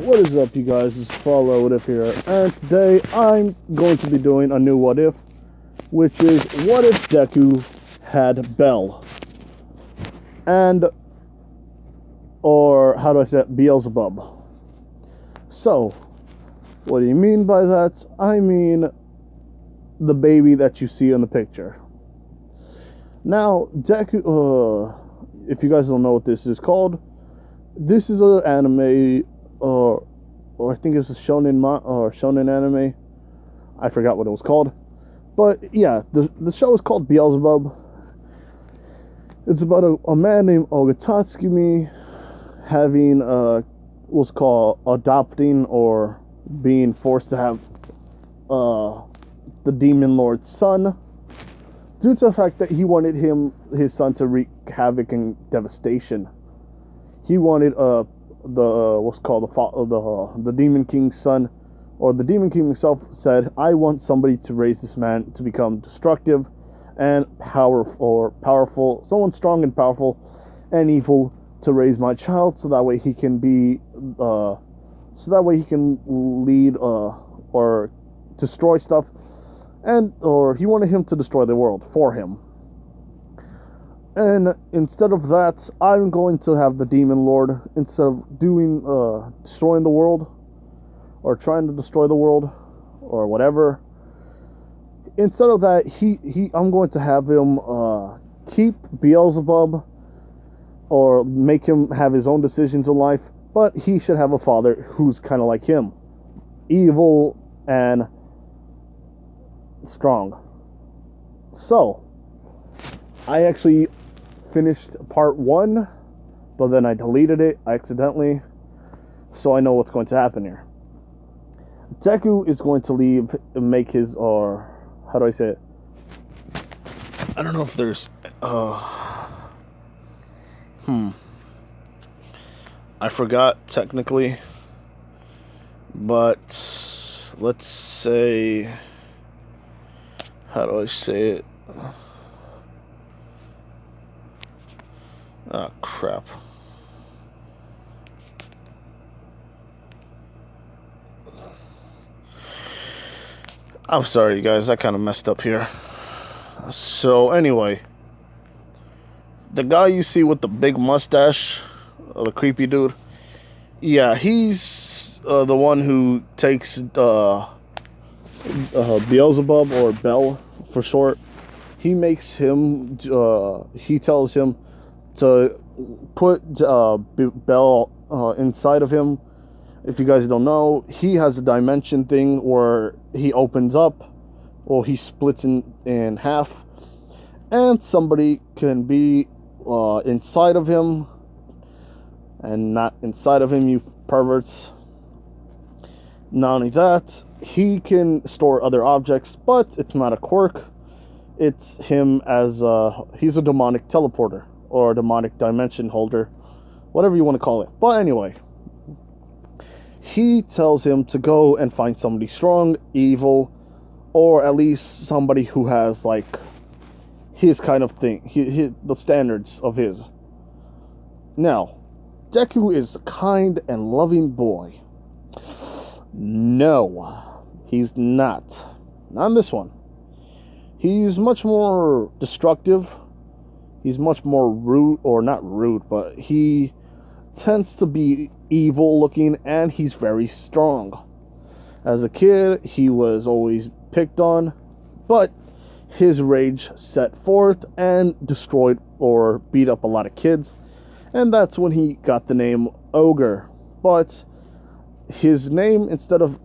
What is up, you guys? It's Follow What If here, and today I'm going to be doing a new What If, which is what if Deku had Bell? And, or how do I say it? Beelzebub. So, what do you mean by that? I mean the baby that you see in the picture. Now, Deku, if you guys don't know what this is called, this is an anime, or I think it's a shonen anime. I forgot what it was called, but yeah, the show is called Beelzebub. It's about a man named Ogre having what's called adopting or being forced to have the Demon Lord's son, due to the fact that he wanted his son to wreak havoc and devastation. He wanted the Demon King's son, or the Demon King himself said, "I want somebody to raise this man to become destructive and powerful, someone strong and powerful and evil to raise my child, so that way he can lead or destroy stuff, or he wanted him to destroy the world for him." And instead of that, I'm going to have the Demon Lord, instead of destroying the world, or trying to destroy the world, or whatever. Instead of that, I'm going to have him keep Beelzebub, or make him have his own decisions in life, but he should have a father who's kind of like him, evil and strong. So, I actually finished part 1, but then I deleted it accidentally, so I know what's going to happen here. Deku is going to leave and make his, or how do I say it? I don't know if there's I forgot technically, but let's say, how do I say it? Oh, crap. I'm sorry, you guys. I kind of messed up here. So, anyway. The guy you see with the big mustache, the creepy dude, yeah, he's the one who takes Beelzebub, or Bell for short. He makes him, he tells him to put Bell inside of him. If you guys don't know, he has a dimension thing where he opens up, or he splits in half, and somebody can be inside of him and not inside of him, you perverts. Not only that, he can store other objects, but it's not a quirk. It's him as he's a demonic teleporter, or a demonic dimension holder, whatever you want to call it. But anyway, he tells him to go and find somebody strong, evil, or at least somebody who has like his kind of thing, the standards of his. Now, Deku is a kind and loving boy. No, he's not. Not in this one. He's much more destructive. He's much more rude, or not rude, but he tends to be evil looking, and he's very strong. As a kid, he was always picked on, but his rage set forth and destroyed or beat up a lot of kids, and that's when he got the name Ogre. But his name, instead of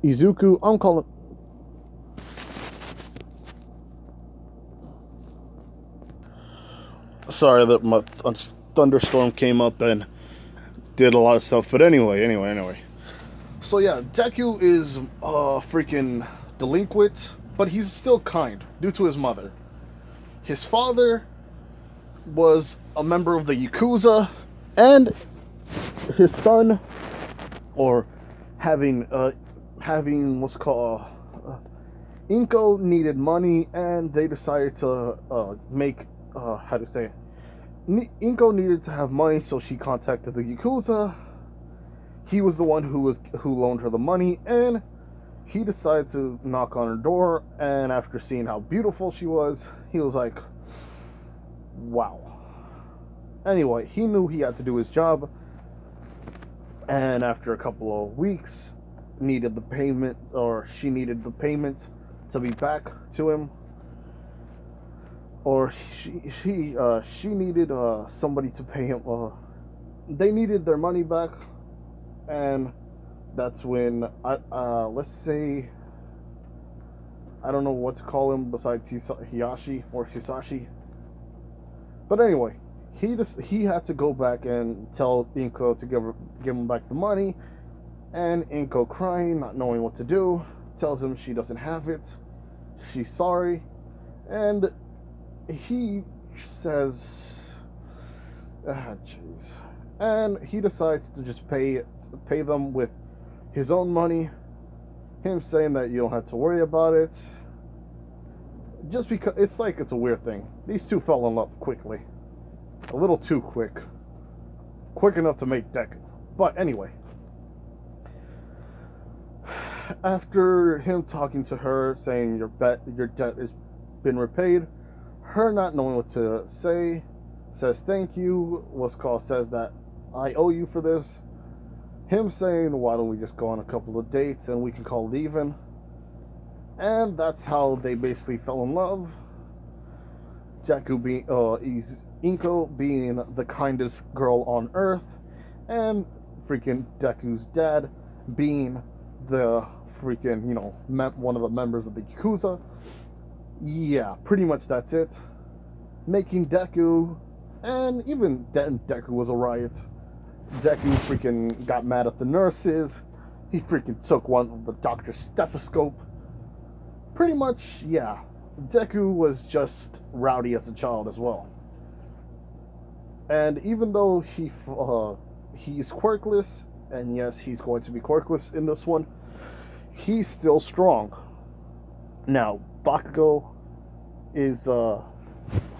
Izuku, I'm calling... Sorry that my thunderstorm came up and did a lot of stuff, but anyway. So yeah, Deku is freaking delinquent, but he's still kind, due to his mother. His father was a member of the Yakuza, and his son, or having what's called Inko needed money, and they decided to make how to say it? Inko needed to have money, so she contacted the Yakuza. he was the one who loaned her the money, and he decided to knock on her door, and after seeing how beautiful she was, he was like, wow. Anyway, he knew he had to do his job, and after a couple of weeks, needed the payment, or she needed the payment to be back to him, or she needed somebody to pay him. They needed their money back, and that's when let's say, I don't know what to call him besides Hisashi or Hisashi. But anyway, he had to go back and tell Inko to give him back the money, and Inko, crying, not knowing what to do, tells him she doesn't have it. She's sorry, and he says, jeez, and he decides to just pay them with his own money. Him saying that you don't have to worry about it, just because it's like it's a weird thing. These two fell in love quickly, a little too quick enough to make Deku. But anyway, after him talking to her, saying your debt has been repaid, her not knowing what to say, says thank you. Says that I owe you for this. Him saying, why don't we just go on a couple of dates and we can call it even. And that's how they basically fell in love. Deku being Inko being the kindest girl on earth, and freaking Deku's dad being the freaking, one of the members of the Yakuza. Yeah, pretty much that's it. Making Deku, and even then Deku was a riot. Deku freaking got mad at the nurses. He freaking took one of the doctor's stethoscope. Pretty much, yeah. Deku was just rowdy as a child as well. And even though he's quirkless, and yes, he's going to be quirkless in this one, he's still strong. Now, Bakugo is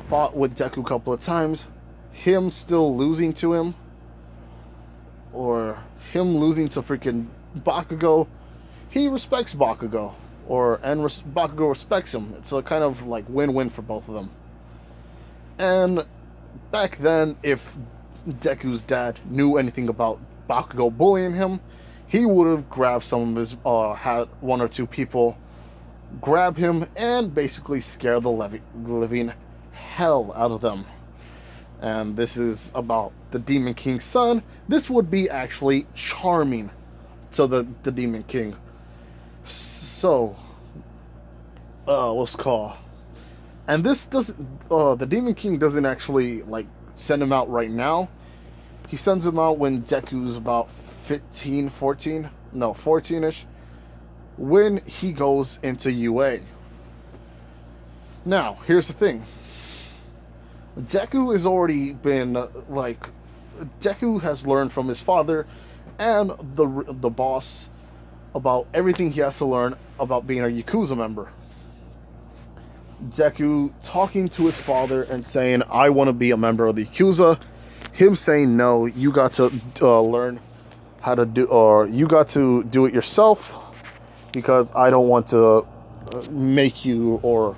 fought with Deku a couple of times. Him still losing to him, or him losing to freaking Bakugo, he respects Bakugo, Bakugo respects him. It's a kind of like win-win for both of them. And back then, if Deku's dad knew anything about Bakugo bullying him, he would have grabbed some of his, had one or two people grab him and basically scare the living hell out of them. And this is about the Demon King's son. This would be actually charming to the Demon King. So, what's called? And this doesn't, the Demon King doesn't actually, like, send him out right now. He sends him out when Deku's about 14-ish, when he goes into UA. Now, here's the thing. Deku has already been, Deku has learned from his father and the boss about everything he has to learn about being a Yakuza member. Deku talking to his father and saying, I want to be a member of the Yakuza. Him saying, no, you got to learn how to do, or you got to do it yourself, because I don't want to make you or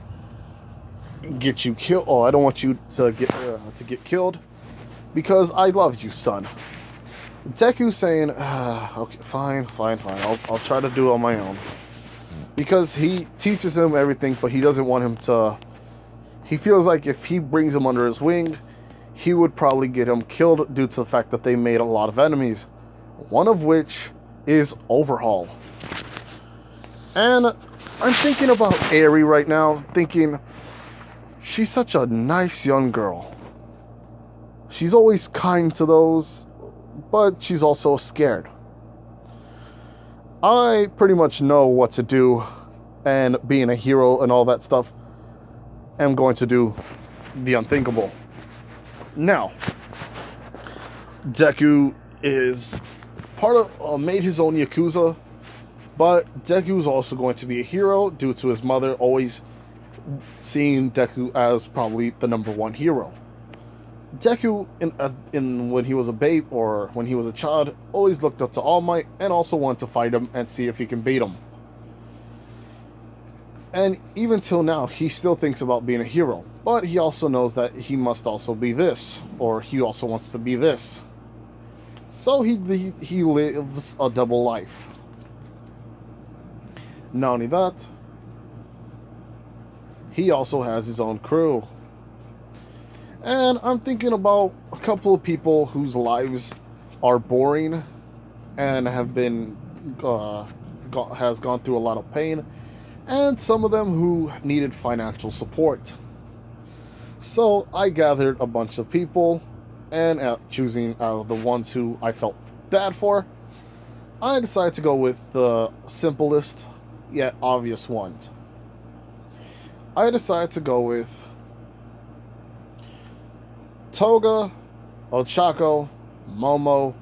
get you killed. I don't want you to get killed, because I love you, son. Deku saying, okay, fine, I'll try to do it on my own, because he teaches him everything, but he doesn't want him to. He feels like if he brings him under his wing, he would probably get him killed due to the fact that they made a lot of enemies, one of which is Overhaul. And I'm thinking about Eri right now, thinking, she's such a nice young girl. She's always kind to those, but she's also scared. I pretty much know what to do, and being a hero and all that stuff, I'm going to do the unthinkable. Now, Deku is made his own Yakuza, but Deku is also going to be a hero due to his mother always seeing Deku as probably the #1 hero. Deku, when he was a babe or when he was a child, always looked up to All Might and also wanted to fight him and see if he can beat him. And even till now, he still thinks about being a hero, but he also knows that he must also be this, or he also wants to be this. So he lives a double life. Not only that, he also has his own crew. And I'm thinking about a couple of people whose lives are boring and have been has gone through a lot of pain, and some of them who needed financial support. So I gathered a bunch of people, and choosing out of the ones who I felt bad for, I decided to go with the simplest yet obvious ones. I decided to go with Toga, Ochako, Momo,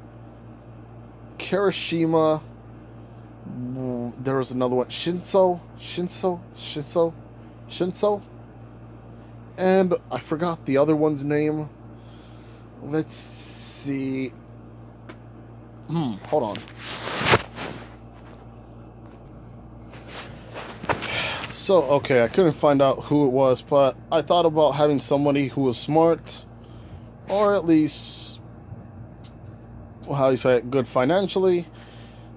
Kirishima. There was another one, Shinzo, and I forgot the other one's name. Let's see. Hold on. So, okay, I couldn't find out who it was, but I thought about having somebody who was smart, or at least, how you say it, good financially.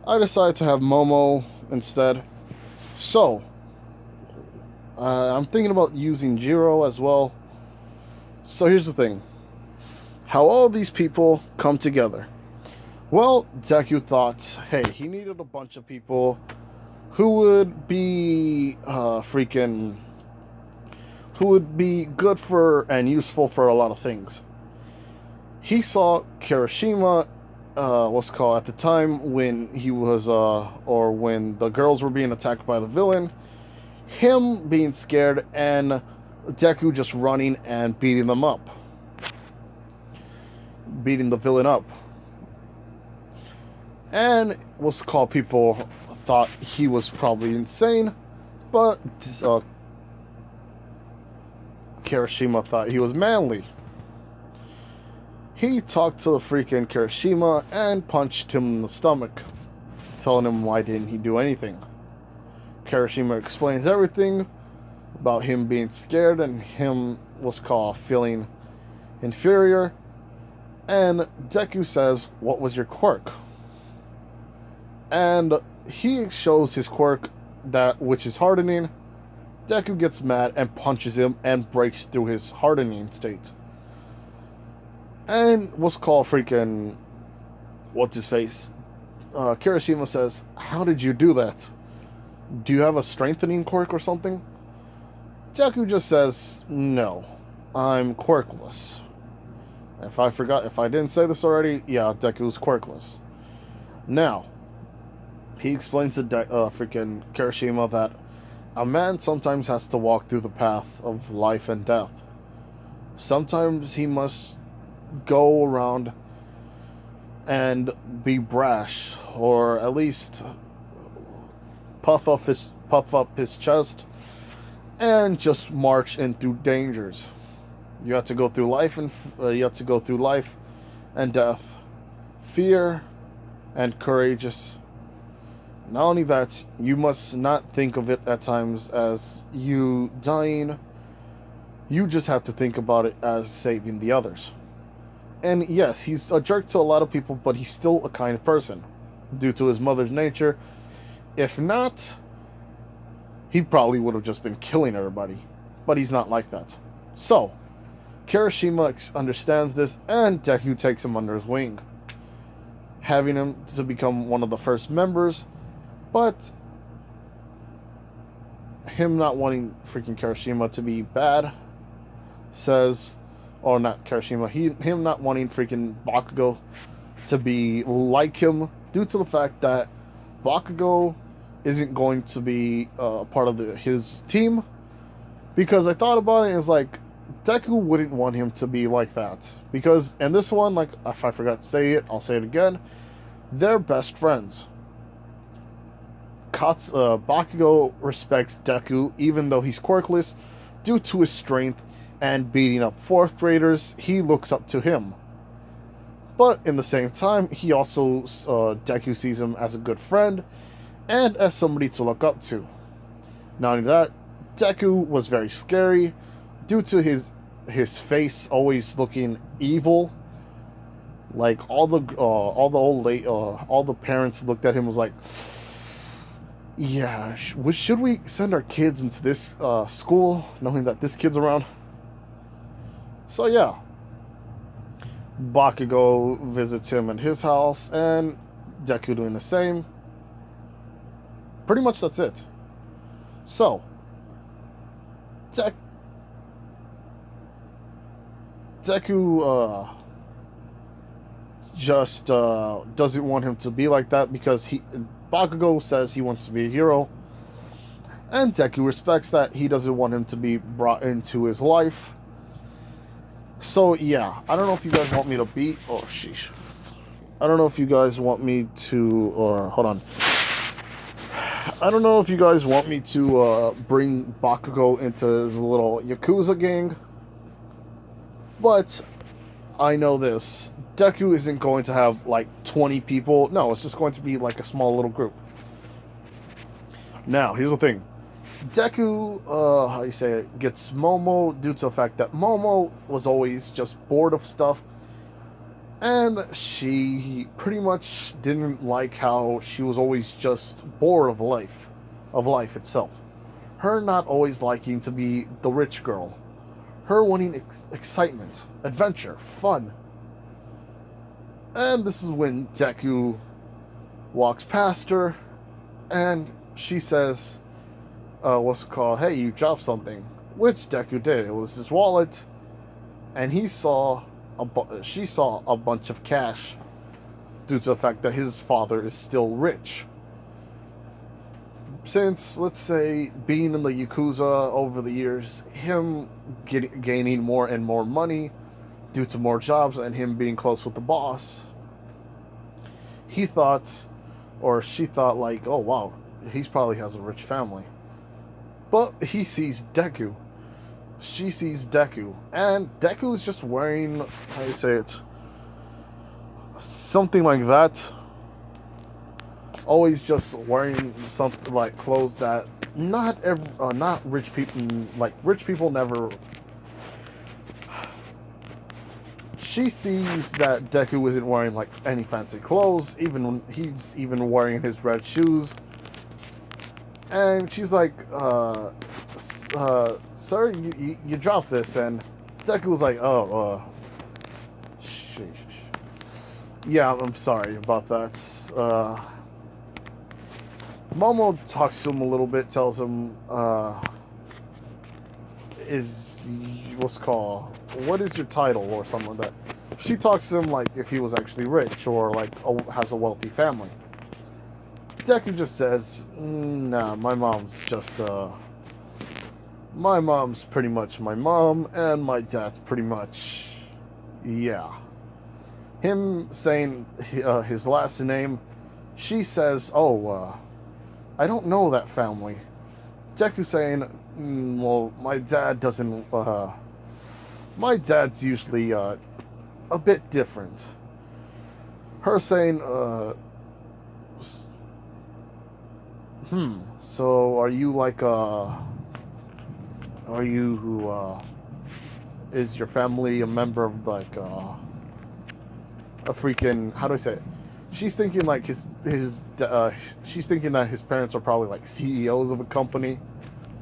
I decided to have Momo instead. So, I'm thinking about using Jiro as well. So here's the thing. How all these people come together. Well, Deku thought, hey, he needed a bunch of people who would be who would be good for and useful for a lot of things. He saw Kirishima, at the time when he was, or when the girls were being attacked by the villain, him being scared and Deku just running and beating the villain up. And people thought he was probably insane, but Kirishima thought he was manly. He talked to freaking Kirishima and punched him in the stomach, telling him why didn't he do anything. Kirishima explains everything about him being scared and him feeling inferior. And Deku says, "What was your quirk?" And he shows his quirk, which is hardening. Deku gets mad and punches him and breaks through his hardening state. And Kirishima says, "How did you do that? Do you have a strengthening quirk or something?" Deku just says, "No, I'm quirkless." If I didn't say this already, yeah, Deku's quirkless. Now, he explains to Kirishima that a man sometimes has to walk through the path of life and death. Sometimes he must go around and be brash, or at least puff up his chest and just march in through dangers. You have to go through life and death, fear and courageous. Not only that, you must not think of it at times as you dying. You just have to think about it as saving the others. And yes, he's a jerk to a lot of people, but he's still a kind person, due to his mother's nature. If not, he probably would have just been killing everybody. But he's not like that. So, Kirishima understands this, and Deku takes him under his wing, having him to become one of the first members. But him not wanting freaking Kirishima to be bad says, or not Kirishima, him not wanting freaking Bakugo to be like him, due to the fact that Bakugo isn't going to be part of his team. Because I thought about it, and it's like, Deku wouldn't want him to be like that. Because in this one, like, if I forgot to say it, I'll say it again, they're best friends. Bakugo respects Deku, even though he's quirkless, due to his strength and beating up 4th graders, he looks up to him. But in the same time, he also, Deku sees him as a good friend and as somebody to look up to. Not only that, Deku was very scary due to his face always looking evil. Like all the all the parents looked at him was like, yeah, should we send our kids into this school knowing that this kid's around? So yeah, Bakugo visits him in his house, and Deku doing the same. Pretty much that's it. So, Deku just doesn't want him to be like that because Bakugo says he wants to be a hero, and Deku respects that. He doesn't want him to be brought into his life. So yeah, I don't know if you guys want me to beat. Oh sheesh. I don't know if you guys want me to, or hold on. I don't know if you guys want me to bring Bakugo into his little Yakuza gang, but I know this. Deku isn't going to have like 20 people. No, it's just going to be like a small little group. Now, here's the thing. Deku, how you say it, gets Momo due to the fact that Momo was always just bored of stuff. And she pretty much didn't like how she was always just bored of life itself. Her not always liking to be the rich girl. Her wanting excitement, adventure, fun. And this is when Deku walks past her, and she says, what's it called? Hey, you dropped something. Which Deku did. It was his wallet, and she saw a bunch of cash due to the fact that his father is still rich. Since, let's say, being in the Yakuza over the years, him gaining more and more money due to more jobs and him being close with the boss, he thought, or she thought, like, oh wow, he probably has a rich family. But he sees Deku. She sees Deku, and Deku is just wearing, how do you say it, something like that. Always just wearing something like clothes that not rich people, like rich people never. She sees that Deku isn't wearing like any fancy clothes, even when he's even wearing his red shoes. And she's like, sir, you dropped this. And Deku was like, oh, yeah, I'm sorry about that. Momo talks to him a little bit, tells him, what is your title or something like that. She talks to him like if he was actually rich or like has a wealthy family. Deku just says, nah, my mom's pretty much my mom, and my dad's pretty much, yeah. Him saying his last name, she says, oh, I don't know that family. Deku saying, well, my dad doesn't, my dad's usually, a bit different. Her saying, so are you like, is your family a member of like, a freaking, how do I say it? She's thinking like she's thinking that his parents are probably like CEOs of a company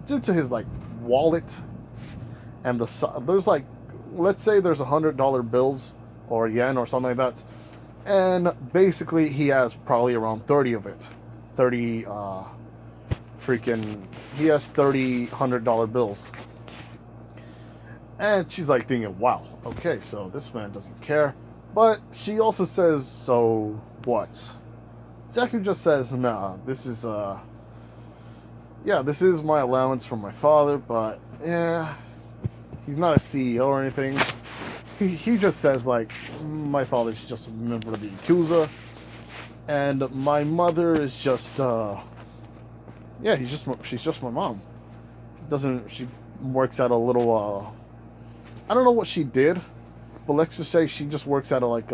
due to his like wallet, and there's like, let's say there's $100 bills or yen or something like that, and basically he has probably around 30 of it. He has 30 $100 bills. And she's like thinking, wow, okay, so this man doesn't care. But she also says, so what? Deku just says, nah, this is my allowance from my father, but yeah, he's not a CEO or anything. He just says like, my father's just a member of the Yakuza, and my mother is just she's just my mom. She works at a little I don't know what she did, but let's just say she just works at a like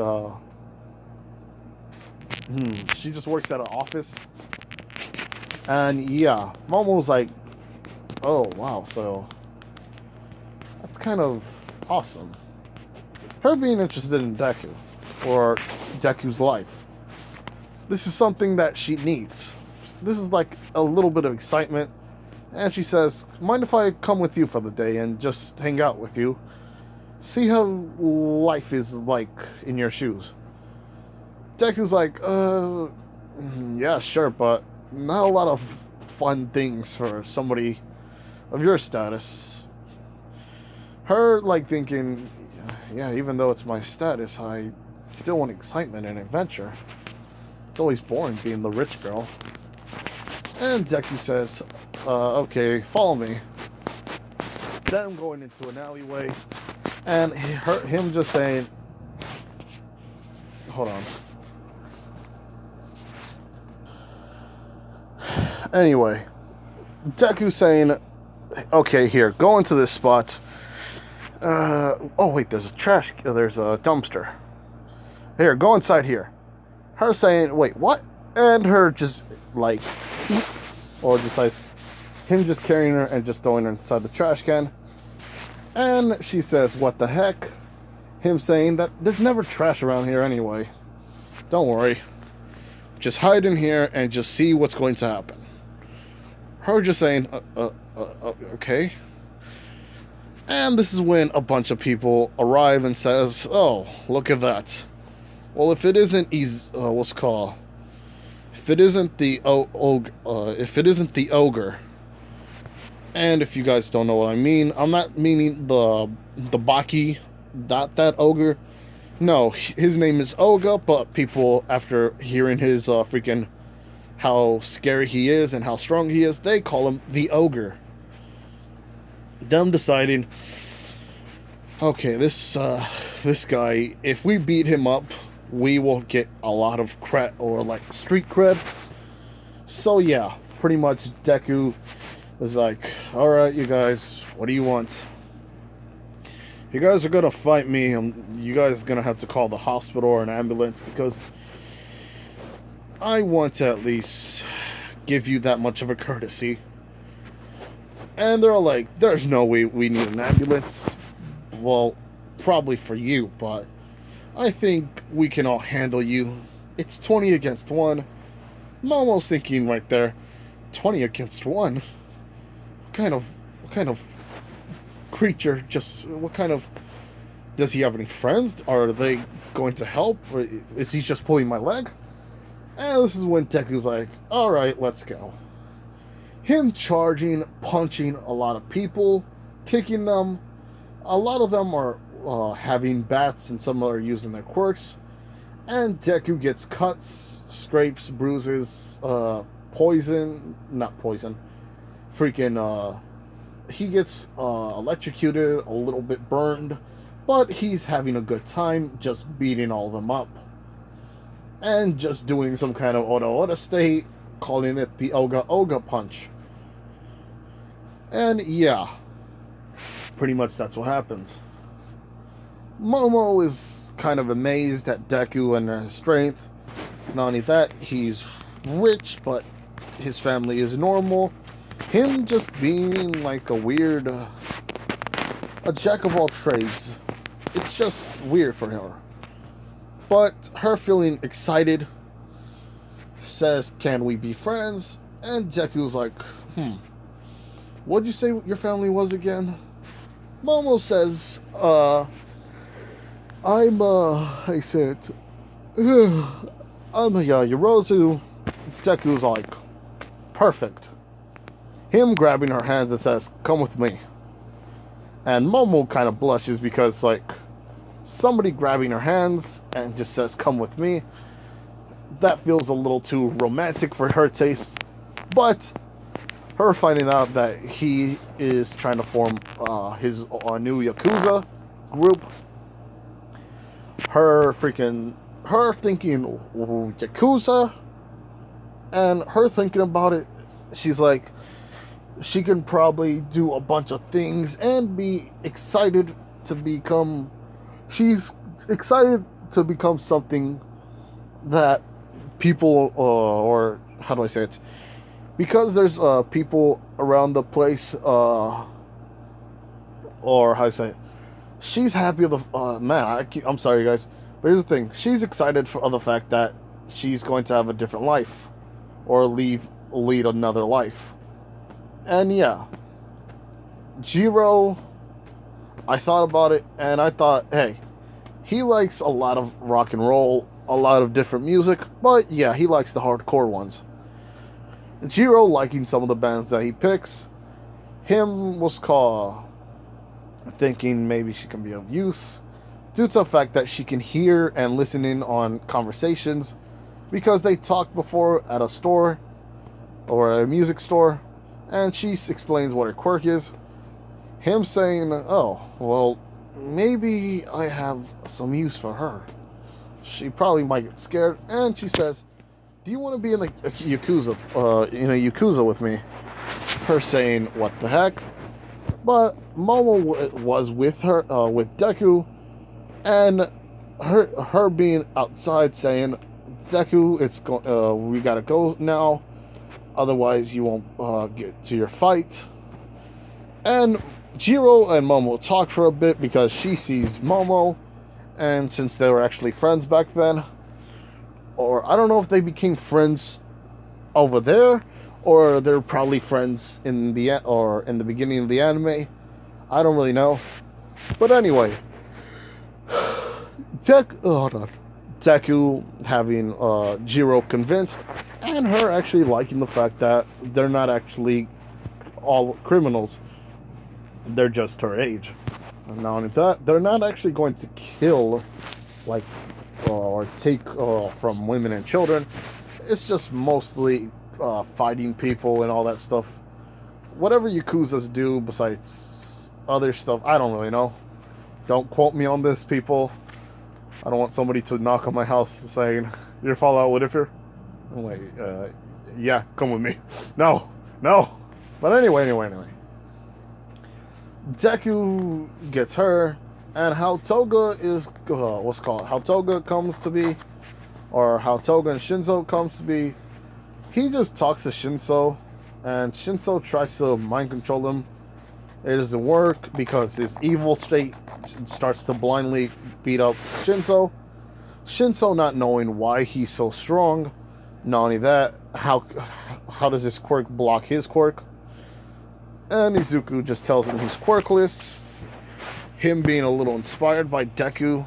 she just works at an office. And yeah, Momo's like, oh wow, so that's kind of awesome. Her being interested in Deku, or Deku's life. This is something that she needs. This is like a little bit of excitement. And she says, mind if I come with you for the day and just hang out with you? See how life is like in your shoes. Deku's like, yeah, sure, but not a lot of fun things for somebody of your status. Her, like, thinking, yeah, even though it's my status, I still want excitement and adventure. It's always boring being the rich girl. And Deku says, okay, follow me. Them going into an alleyway, and him just saying, hold on. Anyway, Deku saying, okay, here, go into this spot. Oh wait, there's a dumpster. Here, go inside here. Her saying, wait, what? And her just like, or just like, him just carrying her and just throwing her inside the trash can. And she says, what the heck? Him saying that there's never trash around here anyway. Don't worry. Just hide in here and just see what's going to happen. Her just saying, okay. And this is when a bunch of people arrive and says, oh, look at that. Well, if it isn't if it isn't the ogre, and if you guys don't know what I mean, I'm not meaning the Baki, that ogre. No, his name is Toga, but people, after hearing his freaking how scary he is and how strong he is, they call him the Ogre. Them deciding, okay, this guy, if we beat him up, we will get a lot of cred, or like street cred. So yeah, pretty much Deku is like, alright you guys, what do you want? You guys are gonna fight me, you guys are gonna have to call the hospital or an ambulance, because I want to at least give you that much of a courtesy. And they're all like, there's no way we need an ambulance. Well, probably for you, but I think we can all handle you. It's 20 against 1. Momo's thinking right there, 20 against 1? What kind of creature, does he have any friends? Are they going to help? Or is he just pulling my leg? And this is when Deku's like, alright, let's go. Him charging, punching a lot of people, kicking them. A lot of them are having bats, and some are using their quirks. And Deku gets cuts, scrapes, bruises, he gets electrocuted, a little bit burned, but he's having a good time just beating all of them up. And just doing some kind of Oda state, calling it the Oga punch. And yeah, pretty much that's what happens. Momo is kind of amazed at Deku and his strength. Not only that, he's rich, but his family is normal. Him just being like a weird, a jack of all trades. It's just weird for her. But her feeling excited, says, can we be friends? And Deku's like, what'd you say your family was again? Momo says, I'm Yorozu. Deku's like, perfect. Him grabbing her hands and says, come with me. And Momo kind of blushes because, like, somebody grabbing her hands and just says, come with me. That feels a little too romantic for her taste. But her finding out that he is trying to form his new Yakuza group. Her thinking, Yakuza? And her thinking about it, she's like, she can probably do a bunch of things and be excited to become, she's excited to become something that people, or how do I say it? Because there's people around the place, or how do I say it? She's happy with the, man, I'm sorry guys, but here's the thing. She's excited for the fact that she's going to have a different life, or lead another life. And yeah, Jiro, I thought about it, and I thought, hey, he likes a lot of rock and roll, a lot of different music, but yeah, he likes the hardcore ones. Jiro liking some of the bands that he picks, him was called thinking maybe she can be of use, due to the fact that she can hear and listen in on conversations, because they talked before at a store, or a music store, and she explains what her quirk is. Him saying, oh, well, maybe I have some use for her. She probably might get scared, and she says, do you want to be in the Yakuza with me? Her saying, what the heck? But Momo was with her, with Deku, and her being outside saying, Deku, we gotta go now, otherwise you won't get to your fight. And Jiro and Momo talk for a bit because she sees Momo, and since they were actually friends back then, or I don't know if they became friends over there, or they're probably friends in the beginning of the anime. I don't really know. But anyway, Deku having Jiro convinced, and her actually liking the fact that they're not actually all criminals. They're just her age. And not only that, they're not actually going to kill, like, or take from women and children. It's just mostly fighting people and all that stuff. Whatever Yakuzas do besides other stuff, I don't really know. Don't quote me on this, people. I don't want somebody to knock on my house saying, you're Fallout Whitaker? Oh, wait, yeah, come with me. No. But anyway. Deku gets her, and how Toga is, how Toga comes to be, or how Toga and Shinzo comes to be. He just talks to Shinzo, and Shinzo tries to mind control him. It doesn't work because his evil state starts to blindly beat up Shinzo. Shinzo not knowing why he's so strong. Not only that, how does his quirk block his quirk? And Izuku just tells him he's quirkless. Him being a little inspired by Deku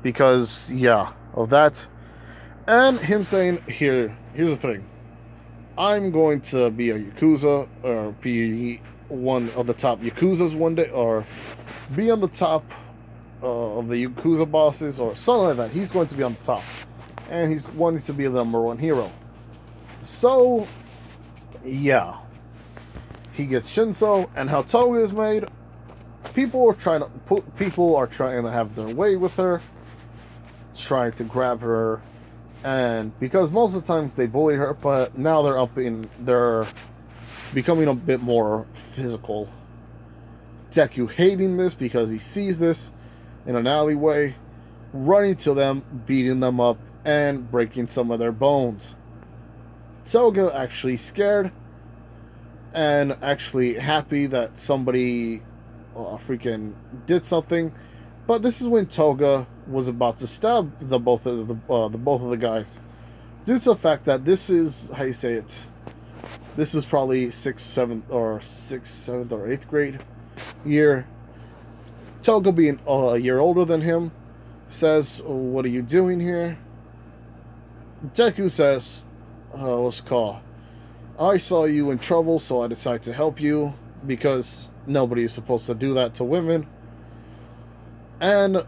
because, yeah, of that. And him saying, here's the thing. I'm going to be a Yakuza, or be one of the top Yakuzas one day, or be on the top of the Yakuza bosses, or something like that. He's going to be on the top. And he's wanting to be the #1 hero. So, yeah. He gets Shinzo, and how Toga is made. People are trying to have their way with her, trying to grab her, and because most of the times they bully her, but now they're becoming a bit more physical. Deku hating this because he sees this in an alleyway, running to them, beating them up, and breaking some of their bones. Toga actually scared, and actually happy that somebody freaking did something. But this is when Toga was about to stab the both of the guys, due to the fact that this is, how you say it, this is probably 6th, 7th, or 8th grade year. Toga, being a year older than him, says, what are you doing here? Deku says, let's call. I saw you in trouble, so I decided to help you, because nobody is supposed to do that to women. And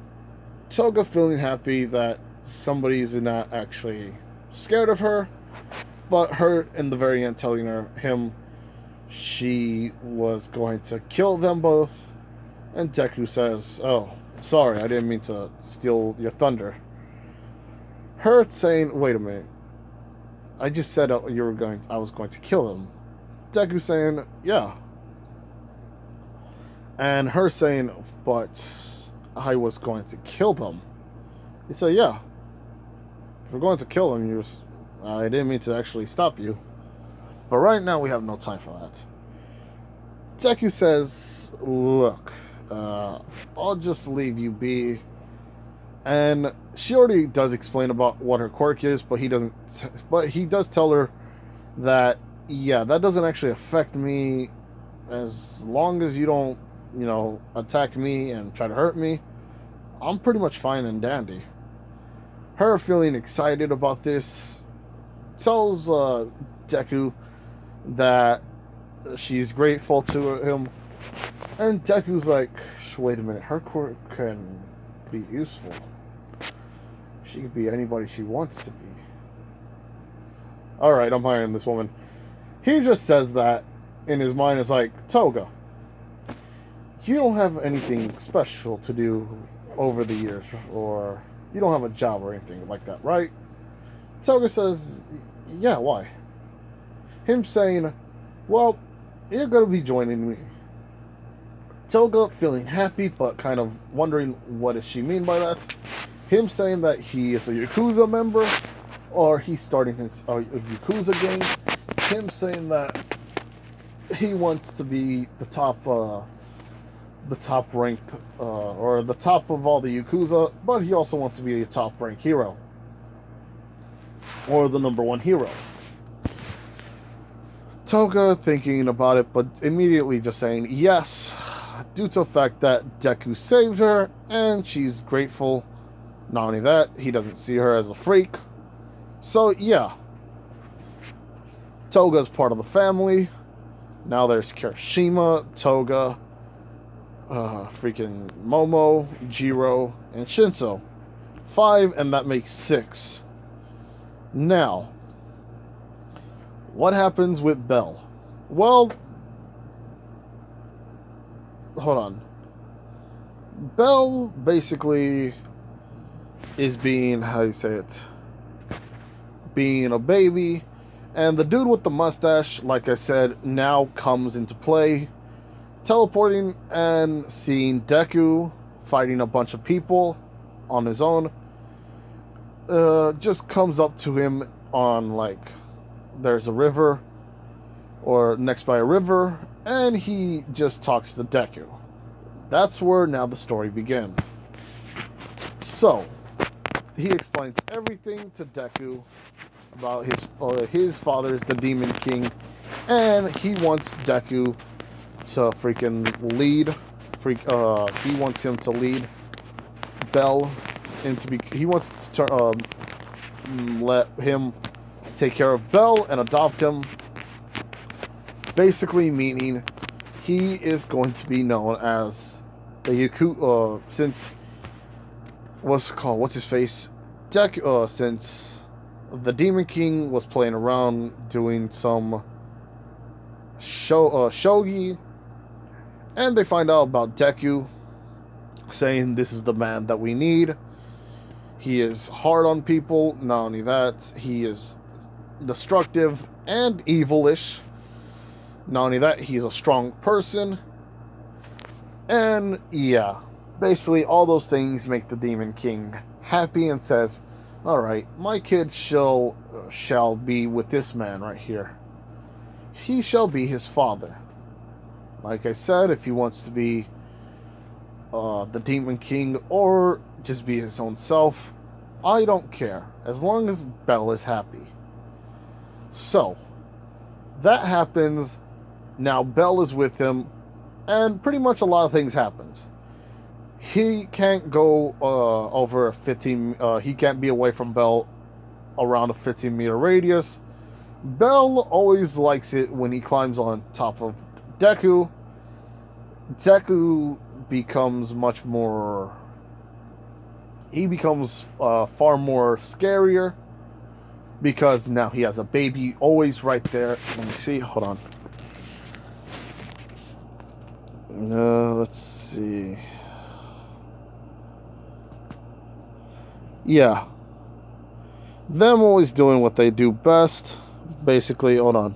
Toga feeling happy that somebody's not actually scared of her, but her in the very end telling him she was going to kill them both. And Deku says, oh, sorry, I didn't mean to steal your thunder. Her saying, wait a minute, I just said I was going to kill them. Deku saying, yeah. And her saying, but I was going to kill them. He said, yeah, if we're going to kill them, I didn't mean to actually stop you. But right now, we have no time for that. Deku says, look, I'll just leave you be. And she already does explain about what her quirk is, but he doesn't. But he does tell her that, yeah, that doesn't actually affect me as long as you don't, attack me and try to hurt me. I'm pretty much fine and dandy. Her feeling excited about this tells Deku that she's grateful to him. And Deku's like, wait a minute, her quirk can be useful. She could be anybody she wants to be. Alright, I'm hiring this woman. He just says that in his mind. It's like, Toga, you don't have anything special to do over the years, or you don't have a job or anything like that, right? Toga says, yeah, why? Him saying, well, you're going to be joining me. Toga feeling happy, but kind of wondering what does she mean by that. Him saying that he is a Yakuza member, or he's starting his Yakuza game. Him saying that he wants to be the top rank, or the top of all the Yakuza, but he also wants to be a top rank hero, or the #1 hero. Toga thinking about it, but immediately just saying yes, due to the fact that Deku saved her, and she's grateful. Not only that, he doesn't see her as a freak. So yeah, Toga's part of the family. Now there's Kirishima, Toga, freaking Momo, Jiro, and Shinzo. 5, and that makes 6. Now, what happens with Bell? Well, hold on. Bell basically is being, how do you say it? Being a baby. And the dude with the mustache, like I said, now comes into play. Teleporting and seeing Deku fighting a bunch of people on his own. Just comes up to him on, like, there's a river, or next by a river, and he just talks to Deku. That's where now the story begins. So, he explains everything to Deku about his father's the Demon King, and he wants Deku to freaking lead. He wants him to lead Bell into he wants to let him take care of Bell and adopt him. Basically meaning he is going to be known as the Yaku, since what's his face? Since the Demon King was playing around doing some shogi, and they find out about Deku, saying this is the man that we need. He is hard on people. Not only that, he is destructive and evilish. Not only that, he's a strong person. And yeah, basically all those things make the Demon King happy and says, alright, my kid shall be with this man right here. He shall be his father. Like I said, if he wants to be the Demon King or just be his own self, I don't care, as long as Bell is happy. So, that happens. Now Bell is with him, and pretty much a lot of things happens. He can't go over a 15. He can't be away from Bell around a 15-meter radius. Bell always likes it when he climbs on top of Deku. Deku becomes much more. He becomes far more scarier because now he has a baby always right there. Let me see. Hold on. Let's see. Yeah. Them always doing what they do best. Basically, hold on.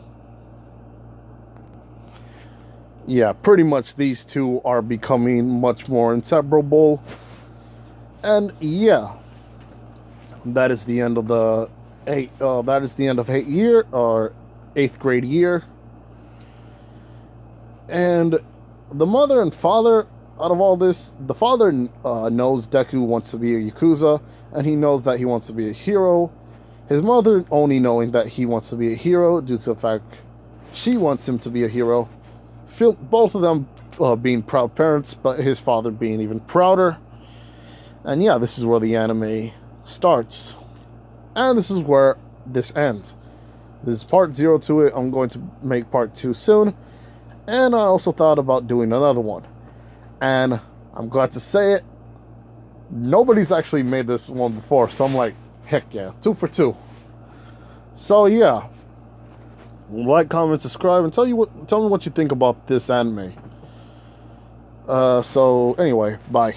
Yeah, pretty much these two are becoming much more inseparable. And yeah, that is the end of the that is the end of eighth grade year. And the mother and father, out of all this, the father knows Deku wants to be a Yakuza, and he knows that he wants to be a hero. His mother only knowing that he wants to be a hero due to the fact she wants him to be a hero. Both of them being proud parents, but his father being even prouder. And yeah, this is where the anime starts. And this is where this ends. This is part 0 to it. I'm going to make part 2 soon. And I also thought about doing another one. And I'm glad to say it, nobody's actually made this one before. So I'm like, heck yeah, 2 for 2. So yeah, like, comment, subscribe, and tell me what you think about this anime. So anyway, bye.